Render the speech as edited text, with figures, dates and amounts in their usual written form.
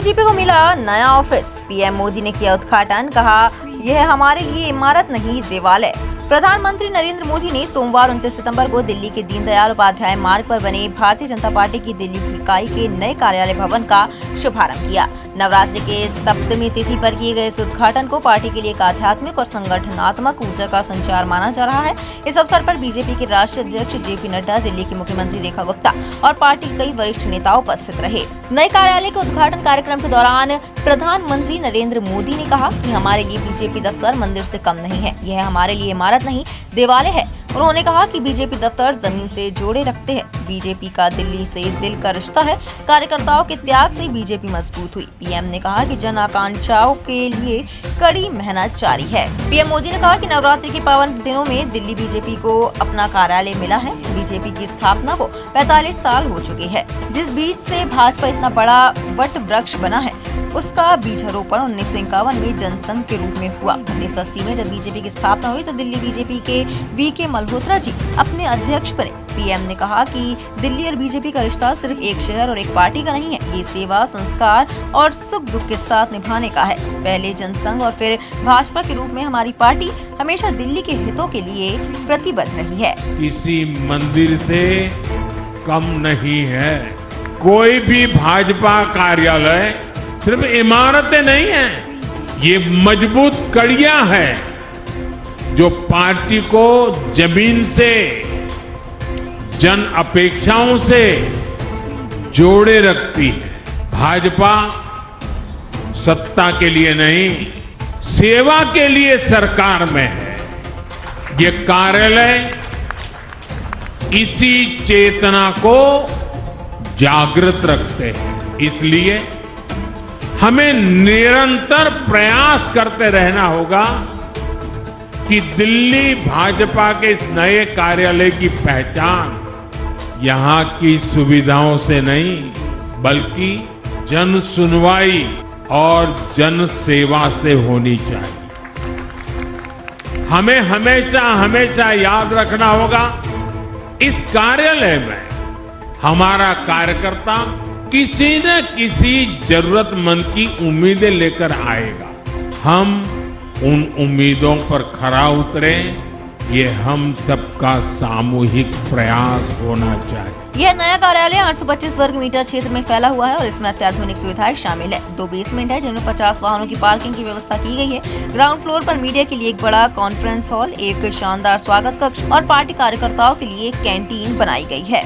BJP को मिला नया ऑफिस, पीएम मोदी ने किया उद्घाटन, कहा यह हमारे लिए इमारत नहीं देवालय। प्रधानमंत्री नरेंद्र मोदी ने सोमवार 29 सितंबर को दिल्ली के दीनदयाल उपाध्याय मार्ग पर बने भारतीय जनता पार्टी की दिल्ली इकाई के नए कार्यालय भवन का शुभारंभ किया। नवरात्रि के सप्तमी तिथि पर किए गए इस उद्घाटन को पार्टी के लिए एक आध्यात्मिक और संगठनात्मक ऊर्जा का संचार माना जा रहा है। इस अवसर पर बीजेपी के राष्ट्रीय अध्यक्ष जेपी नड्डा, दिल्ली की मुख्यमंत्री रेखा गुप्ता और पार्टी के कई वरिष्ठ नेता उपस्थित रहे। नए कार्यालय के उद्घाटन कार्यक्रम के दौरान प्रधानमंत्री नरेंद्र मोदी ने कहा कि हमारे लिए बीजेपी दफ्तर मंदिर से कम नहीं है, यह हमारे लिए इमारत नहीं देवालय है। उन्होंने कहा कि बीजेपी दफ्तर जमीन से जोड़े रखते हैं। बीजेपी का दिल्ली से दिल का रिश्ता है। कार्यकर्ताओं के त्याग से बीजेपी मजबूत हुई। पीएम ने कहा कि जन आकांक्षाओं के लिए कड़ी मेहनत जारी है। पीएम मोदी ने कहा कि नवरात्रि के पावन दिनों में दिल्ली बीजेपी को अपना कार्यालय मिला है। बीजेपी की स्थापना को 45 साल हो चुके हैं। जिस बीज से भाजपा इतना बड़ा वट वृक्ष बना है, उसका बीजारोपण 1951 में जनसंघ के रूप में हुआ। 1980 में जब बीजेपी की स्थापना हुई तो दिल्ली बीजेपी के वीके मल्होत्रा जी अपने अध्यक्ष बने। पीएम ने कहा कि दिल्ली और बीजेपी का रिश्ता सिर्फ एक शहर और एक पार्टी का नहीं है, ये सेवा, संस्कार और सुख दुख के साथ निभाने का है। पहले जनसंघ और फिर भाजपा के रूप में हमारी पार्टी हमेशा दिल्ली के हितों के लिए प्रतिबद्ध रही है। किसी मंदिर से कम नहीं है। कोई भी भाजपा कार्यालय सिर्फ इमारतें नहीं हैं, ये मजबूत कड़ियां हैं जो पार्टी को जमीन से, जन अपेक्षाओं से जोड़े रखती है। भाजपा सत्ता के लिए नहीं, सेवा के लिए सरकार में है। ये कार्यालय इसी चेतना को जागृत रखते हैं। इसलिए हमें निरंतर प्रयास करते रहना होगा कि दिल्ली भाजपा के इस नए कार्यालय की पहचान यहां की सुविधाओं से नहीं, बल्कि जन सुनवाई और जन सेवा से होनी चाहिए। हमें हमेशा हमेशा याद रखना होगा, इस कार्यालय में हमारा कार्यकर्ता किसी न किसी जरूरतमंद की उम्मीदें लेकर आएगा। हम उन उम्मीदों पर खरा उतरें, ये हम सबका सामूहिक प्रयास होना चाहिए। यह नया कार्यालय 825 वर्ग मीटर क्षेत्र में फैला हुआ है और इसमें अत्याधुनिक सुविधाएं शामिल है। 2 बेसमेंट है जिनमें 50 वाहनों की पार्किंग की व्यवस्था की गई है। ग्राउंड फ्लोर पर मीडिया के लिए एक बड़ा कॉन्फ्रेंस हॉल, एक शानदार स्वागत कक्ष और पार्टी कार्यकर्ताओं के लिए एक कैंटीन बनाई गई है।